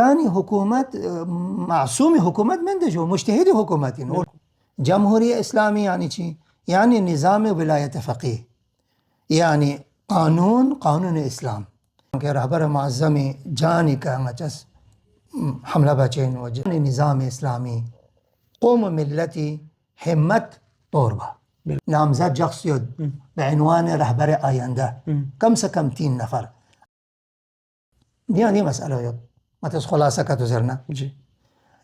ایرانی حکومت معصوم حکومت من جو مجتهد حکومت این. جمهوری اسلامی یعنی چی؟ یعنی نظام ولایت فقیه، یعنی قانون اسلام که رهبر معظم جانی که انگچس حمله بچین و نظام اسلامی قوم ملتی همت طوربا نامزد شخصیت به عنوان رهبر آینده کم سے کم 3 نفر. دیانی مسئله یاد متس خلاصه که تو زرنا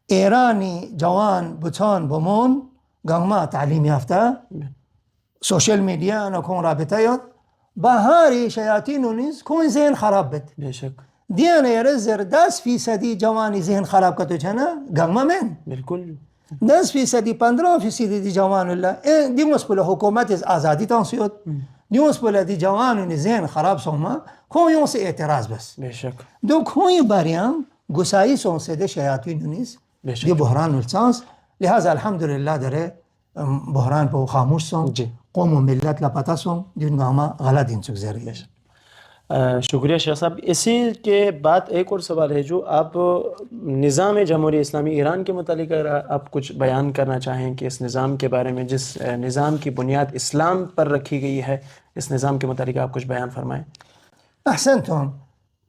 ایرانی جوان بچان بمون گنگما تعلیم یافته سوشل میدیا نکن رابطه یاد بهاری شیاطین و نیز کون ذهن خراب بد بیشک دیانه یرزر 10% جوانی ذهن خراب کتو چنه گنگما من بالکل 10% 15% دی جوان الله دی مسئله حکومت از آزادی تانسیود دی مسئله دی جوانون ذهن خراب سوما کویون سے اعتراض بس بیشک دو کوی باریام گسائی سون سے دے شیاطین و نیز دی بحران السانس. لہذا الحمدللہ درے بحران پہ خاموش سون قوم و ملت لاپتہ سون دن گاما غلط ان سکزر ہے. شکریہ شیخ صاحب. اسی کے بعد ایک اور سوال ہے جو آپ نظام جمہوری اسلامی ایران کے متعلق اگر آپ کچھ بیان کرنا چاہیں کہ اس نظام کے بارے میں، جس نظام کی بنیاد اسلام پر رکھی گئی ہے، اس نظام کے متعلق آپ کچھ بیان فرمائیں. احسنتم.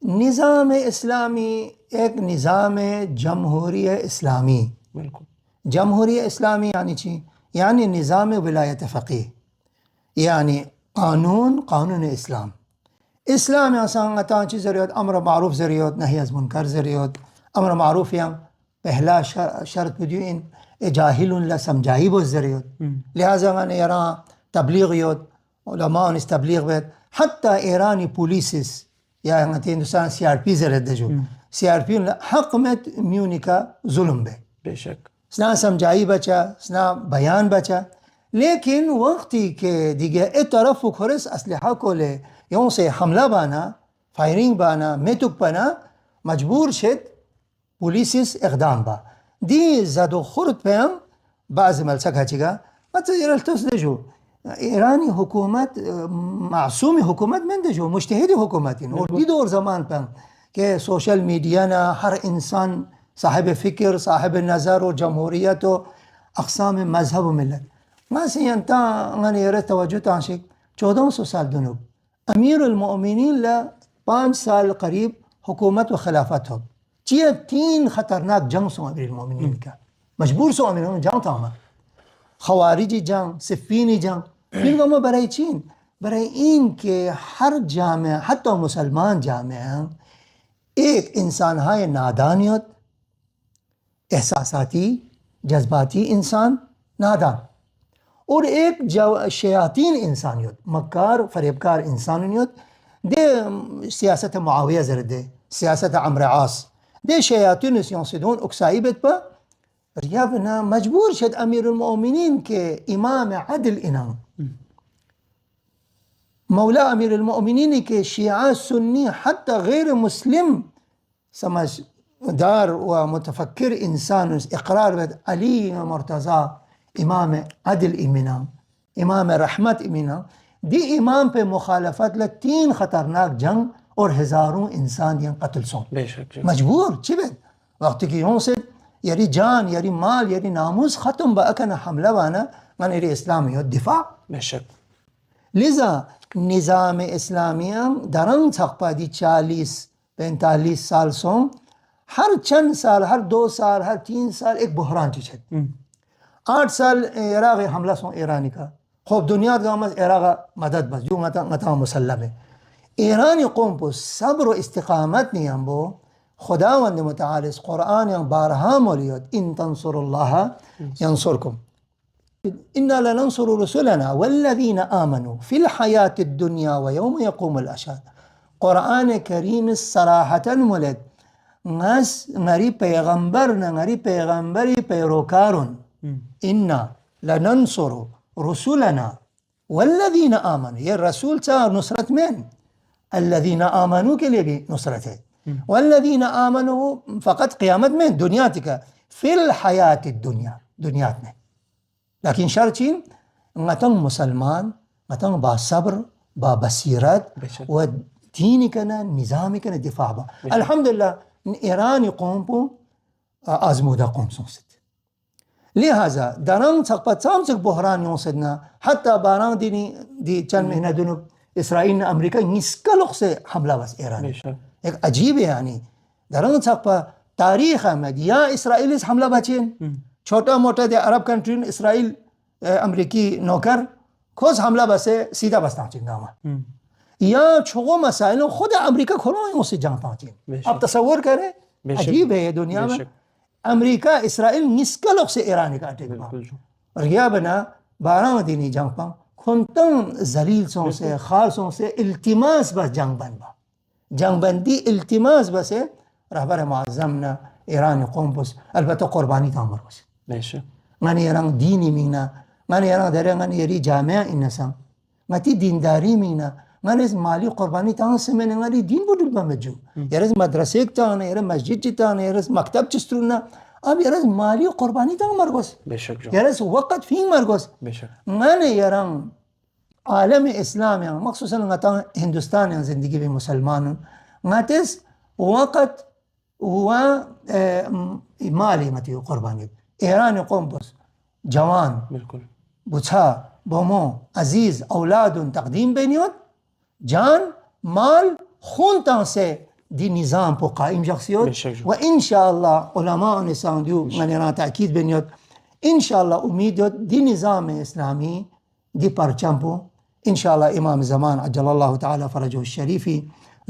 نظام اسلامی ایک نظام جمہوری اسلامی. بالکل. جمہوری اسلامی یعنی چی؟ یعنی نظام ولایت فقیہ، یعنی قانون اسلام. اسلام آسان اتان چی ضرورت امر معروف ضرورت نہی از منکر ضرورت. امر معروف یا پہلا شرط بدیو ان جاہل اللہ سمجھائی بہت ضرورت. لہذا میں نے ایران تبلیغیت علماء اس تبلیغ بیت حتی ایرانی پولیسس یا ہندوستان CRP ضرورت دے جو CRP حق میں میونی کا ظلم بے بے شک سنا سمجھائی بچا سنا بیان بچا. لیکن وقتی کہ دیگه طرف خورس اسلحہ کو لے یوں سے حملہ بانا فائرنگ بانا میتک پنا مجبور شد پولیسیس اقدام با دی زد و خورد پیم بعض ملسک هچیگا مت ایرالتوس دجو ایرانی حکومت معصوم حکومت من دجو مجتهد حکومت این. اور دی دور زمان پیم کہ سوشل میڈیا نا ہر انسان صاحب فکر صاحب نظر و جمہوریت و اقسام مذہب و ملت ما سینتا غنی ایرت توجہ تانشک 1400 سال دنوب امیر المؤمنین لا 5 سال قریب حکومت و خلافت ہو چیئے 3 خطرناک جنگ سو امیر المؤمنین کا مجبور سو امیر المؤمنین جنگ تاما خوارجی جنگ صفینی جنگ پھر وہ برای چین برای این کہ ہر جامعہ حتی مسلمان جامعہ ایک انسان ہائے نادانیت احساساتی جذباتی انسان نادان اور ایک شیاطین انسانیت مکار فریبکار انسانیت دے سیاست معاویہ زرد دے سیاست عمرو عاص دے شیاطین سیاسدون اکسائی بیت پا ریابنا مجبور شد امیر المؤمنین کے امام عدل انام مولا امیر المؤمنین کے شیعہ سنی حتی غیر مسلم سمجھ دار و متفکر انسان اقرار بیت علی مرتضی امام عدل امام امام رحمت امام دی امام پہ مخالفت ل 3 خطرناک جنگ اور ہزاروں انسان یا قتل سون مجبور چی بیت وقت کی ہوں سے یری جان یری مال یری ناموس ختم با اکن حملہ وانا من ایری اسلامیت دفاع بے شک. لذا نظام اسلامیہ درنگ تھقپا دی 40-45 سال سون ہر چند سال ہر 2 سال ہر 3 سال ایک بحران چی چھت 8 سال عراق حملہ سون ایرانی کا خوب دنیا کا عراق مدد بس جو متا مسلم ہے ایرانی قوم پر صبر و استقامت نہیں ہم وہ خداوند متعال قرآن بارہا مولیت ان تنصر اللہ ینصرکم انا لننصر رسلنا والذین آمنوا فی الحیات الدنیا ویوم یقوم الاشهاد. قرآن کریم صراحتا مولد غری پیغمبر غری پیغمبری پیروکارن انا لننصر رسولنا والذین آمنوا یہ رسول تا نصرت من الذین آمنوا کے لیے بھی نصرت ہے والذین آمنوا فقط قیامت میں دنیا تکا فی الحیات الدنیا دنیات میں لیکن شرچین غتن مسلمان غتن با صبر با بصیرت و دینی کنا نظامی کنا دفاع با الحمدللہ ایرانی قوم پو آزموده قوم سونست لہذا دران سقط سامسك بحران يوصدنا حتى باران دي چند مهنه دونو اسرائیل امریکا نسکلوخ سے حملہ بس ایران ایک عجیب ہے یعنی دران سقط تاریخ آمد یا اسرائیل اس حملہ بچین چھوٹا موٹا دے عرب کنٹرین اسرائیل امریکی نوکر کھوز حملہ بسے سیدھا بس پہنچیں گا یا چھوگو مسائلوں خود امریکہ کھولو ہیں اسے جہاں پہنچیں. اب تصور کریں عجیب ہے یہ دنیا میں امریکہ اسرائیل نسکلوخ سے ایرانی کا اٹیک پاؤں اور یہ بنا 12 دینی جنگ پاؤں کھنتن زلیل سوں سے خالصوں سے التماس بس جنگ بن با جنگ بندی التماس بس رہبر معظم نا ایرانی قوم بس البتہ قربانی تا عمر بس مانی ایران دینی مینا مانی ایران داره مانی یری جامعه اینسان ماتی دینداری مینا مانی از مالی قربانی تا سمن مانی دین بودل بمجو یرز مدرسه تانه یرز مسجد تانه یرز مکتب چسترونا اب یرز مالی قربانی تا مرگوس یرز وقت فی مرگوس مانی ایران عالم اسلام يعني مخصوصا مثلا هندوستان يعني زندگی به مسلمانون ماتس وقت هو مالی متی قربانی ایران قوم بس جوان بالکل بچا بومو عزیز اولاد تقدیم بینیوت جان مال خون تان سے دی نظام پو قائم شخصیت و انشاءاللہ علماء نسان دیو من ایران تاکید بینیوت انشاءاللہ امیدیوت دی نظام اسلامی دی پرچم پو انشاءاللہ امام زمان عجل اللہ تعالی فرجہ الشریفی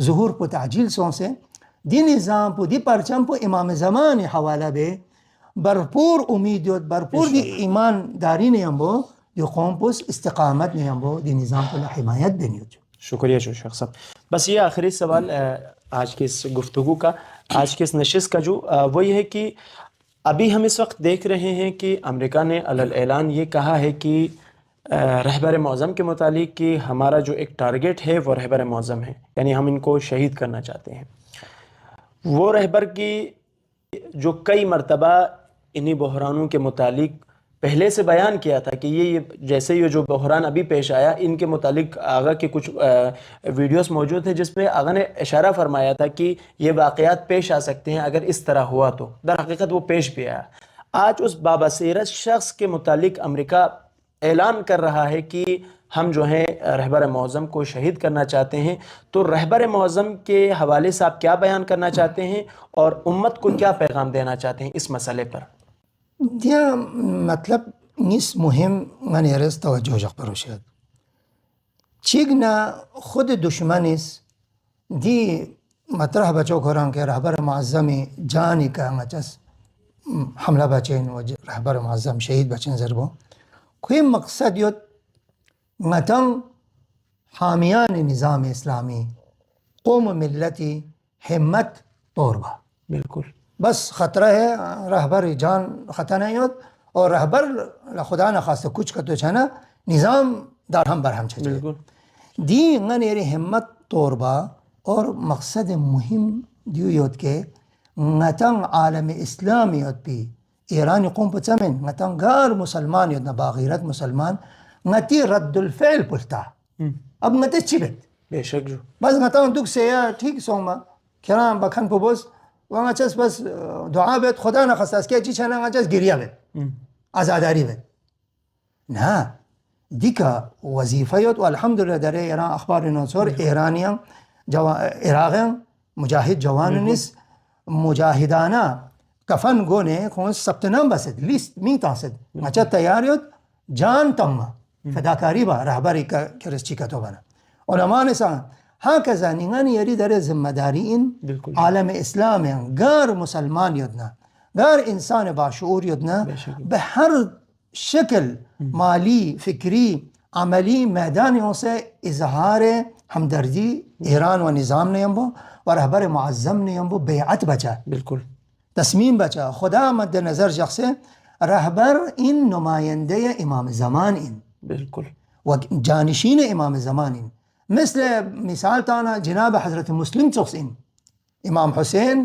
ظہور پو تعجیل سون سے دی نظام پو دی پرچم پو امام زمان حوالہ بے برپور امیدیت برپور دی ایمان داری نہیں بو دی قوم پو استقامت نہیں بو دی نظام پو حمایت بینیوت. شکریہ شیخ صاحب. بس یہ آخری سوال آج کی اس گفتگو کا آج کی اس نشست کا جو وہ یہ ہے کہ ابھی ہم اس وقت دیکھ رہے ہیں کہ امریکہ نے علی اعلان یہ کہا ہے کہ رہبر معظم کے متعلق کہ ہمارا جو ایک ٹارگٹ ہے وہ رہبر معظم ہے یعنی ہم ان کو شہید کرنا چاہتے ہیں. وہ رہبر کی جو کئی مرتبہ انہی بحرانوں کے متعلق پہلے سے بیان کیا تھا کہ یہ جیسے یہ جو بحران ابھی پیش آیا ان کے متعلق آغا کے کچھ ویڈیوز موجود ہیں جس پہ آغا نے اشارہ فرمایا تھا کہ یہ واقعات پیش آ سکتے ہیں اگر اس طرح ہوا تو در حقیقت وہ پیش بھی آیا. آج اس بابصیرت شخص کے متعلق امریکہ اعلان کر رہا ہے کہ ہم جو ہیں رہبر معظم کو شہید کرنا چاہتے ہیں. تو رہبر معظم کے حوالے سے آپ کیا بیان کرنا چاہتے ہیں اور امت کو کیا پیغام دینا چاہتے ہیں اس مسئلے پر؟ دیا مطلب نیس مهم من یرز توجه جاق بروشد چیگنا خود دشمنیس دی مطرح بچو کران که رهبر معظم جانی که انگچس حمله بچین و رهبر معظم شهید بچین زربو کوئی مقصد یود متن حامیان نظام اسلامی قوم ملتی همت طوربا بالکل بس خطرہ ہے رہبر جان خطا نہیں ہوت اور رہبر خدا نہ خواستہ کچھ کا تو چھنا نظام دار ہم برہم چھے دی انگن ایری ہمت طوربا اور مقصد مهم دیو یود کے نتن عالم اسلامی یود پی ایرانی قوم پچمن نتن غیر مسلمان یود نباغیرت مسلمان نتی رد الفعل پلتا اب نتی چی بیت بے شک جو بس نتن دوک سیا ٹھیک سوما کرام بکھن پو بس وانگا چس بس دعا بیت خدا نخواست از که چی چنه وانگا چس گریه بیت ازاداری بیت نه دیکا وظیفه یود و الحمدلله در ایران اخبار نوصور ایرانیان عراقیان مجاهد جوان نیست مجاهدانا کفن گونه خون ثبت نام بسد لیست می تاسد مچا تیار یود جان تم فداکاری با رهبری کرسچی کتو بنا علماء نسان هكذا نيغاني يريد ذمہ داری ان عالم اسلام غير مسلمان يدنا غير انسان باشعور يدنا بهر شكل مالی فکری عملی میدانیوں سے اظہار ہمدردی ایران و نظام نے ہمبو و رہبر معظم نے ہمبو بیعت بچا بالکل تصمیم بچا خدا مد نظر شخص رہبر ان نمائندے امام زمان ان بالکل و جانشین امام زمان ان مثل مثال تانا جناب حضرت مسلم چوکسین امام حسین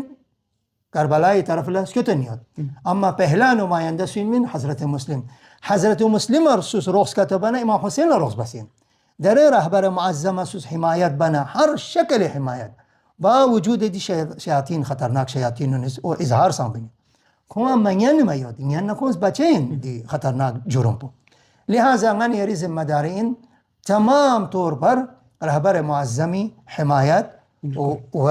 کربلائی طرف لسکتنیت اما پہلا نمائندہ سوین من حضرت مسلم رسوس روخس کتبنا امام حسین روخس بسین در رہبر معظم سوس حمایت بنا ہر شکل حمایت باوجود دی شیاطین خطرناک شیاطین و اظہار سامبنی کھواں منین میود ین نکونس بچین دی خطرناک جرم پو لہذا من یری ذمہ دارین تمام طور پر رہبر معظمی حمایت و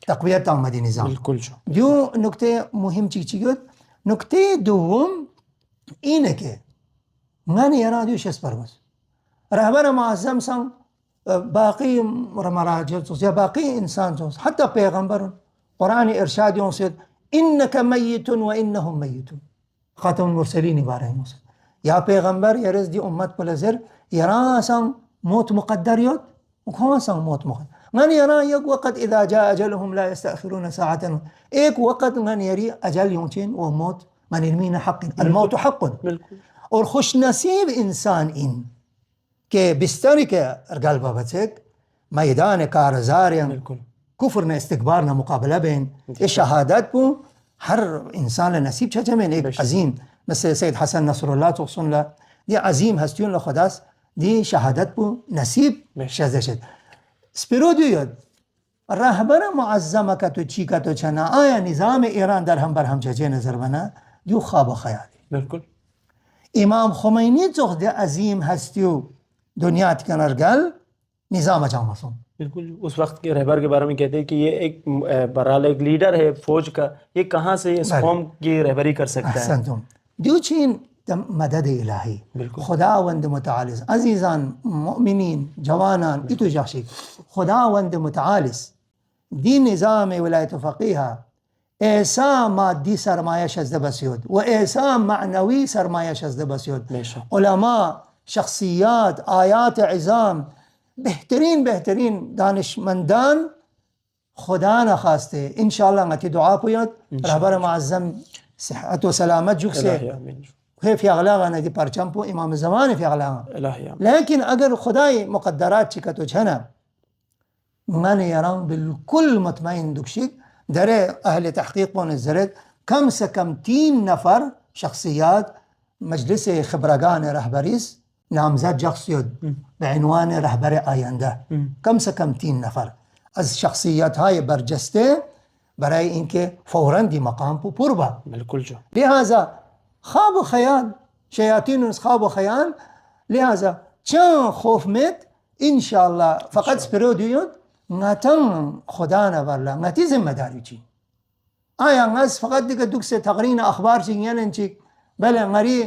تقویت آمدی نظام بالکل جو جو نکتے مهم چیچیگود نکتے دوم اینه که من یرا دیو شس پرمز رهبر معظم سن باقی مراجع یا باقی انسان توس حتی پیغمبرون قرآن ارشادیون سید انک میت و انهم میتون خاتم المرسلین باره موسی یا پیغمبر یرز دی امت پلزر یرا سن موت مقدر یود و کھوا سن موت مقدر من یرا یک وقت اذا جاء اجلهم لا يستأخرون ساعتا ایک وقت من یری اجل یونچین و موت من المین حق الموت حق اور خوش نصیب انسان این کہ بستری کے ارگل بابتک میدان کارزارین کفر نے استکبار نہ مقابلہ بین یہ شہادت کو ہر انسان نصیب چھا جمین ایک عظیم مثل سید حسن نصر اللہ تو سن لا دی عظیم ہستیون لخداس دی شہادت کو نصیب شزشت سپیرو دیود رہبر معظمہ کا تو چیکا تو چھنا آیا نظام ایران در ہم بر ہم چچے نظر بنا جو خواب و خیالی بالکل امام خمینی تو دی عظیم ہستیو دنیا تکنر گل نظام جامع سن بالکل اس وقت کے رہبر کے بارے میں کہتے ہیں کہ یہ ایک برحال ایک لیڈر ہے فوج کا یہ کہاں سے اس قوم کی رہبری کر سکتا ہے احسنتم دیو چین مدد الہی خداوند متعالس عزیزان مؤمنین جوانان اتو جخشی خداوند متعالس دی نظام ولایت فقیہ ایسا مادی سرمایہ شزد بسیود و ایسا معنوی سرمایہ شزد بسیود علماء شخصیات آیات عظام بہترین دانشمندان خدا نخواستے انشاءاللہ نتی دعا پوید رہبر معظم صحت و سلامت جھک سے فی اغلاغا ندی پرچم پو امام زمان فی اغلاغا لیکن اگر خدای مقدرات چکتو چھنا من یران بالکل مطمئن دکشک در اہل تحقیق پو نظرت کم سے کم 3 نفر شخصیات مجلس خبرگان رہبریس نامزد جخصیت بعنوان رہبر آینده کم سے کم 3 نفر از شخصیت های برجسته برای اینکه فوراً دی مقام پو پر با بالکل جو لہذا خواب و خیال شیاطین خواب و خیال لہذا چند خوف مت انشاءاللہ فقط سپرو دیود نتن خدا نبرلا نتی ذمہ داری چی آیا ناس فقط دیگه دوک سے تقرین اخبار چی یعنی چی بله غری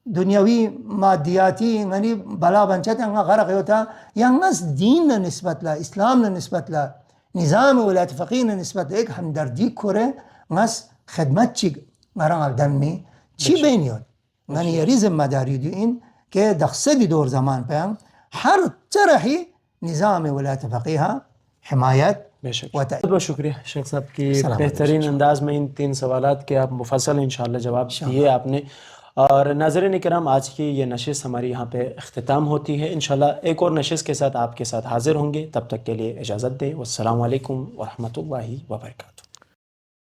دنیاوی مادیاتی غنی بلا بنچت انگا غرق ہوتا یا ناس دین نسبت لا اسلام نسبت لا نظام ولایت فقیہ نسبت ایک ہمدردی کرے ناس خدمت چی مران دن میں چی بینیود غنی یری ذمہ داری دی این کہ دخصدی دور زمان پہ ہر طرحی نظام ولایت فقیہ حمایت بہت شکریہ شیخ صاحب کی بہترین انداز میں ان 3 سوالات کے آپ مفصل انشاءاللہ جواب دیے آپ نے. اور ناظرین کرام آج کی یہ نشست ہماری یہاں پہ اختتام ہوتی ہے. انشاءاللہ ایک اور نشست کے ساتھ آپ کے ساتھ حاضر ہوں گے. تب تک کے لیے اجازت دیں. والسلام علیکم ورحمۃ اللہ وبرکاتہ.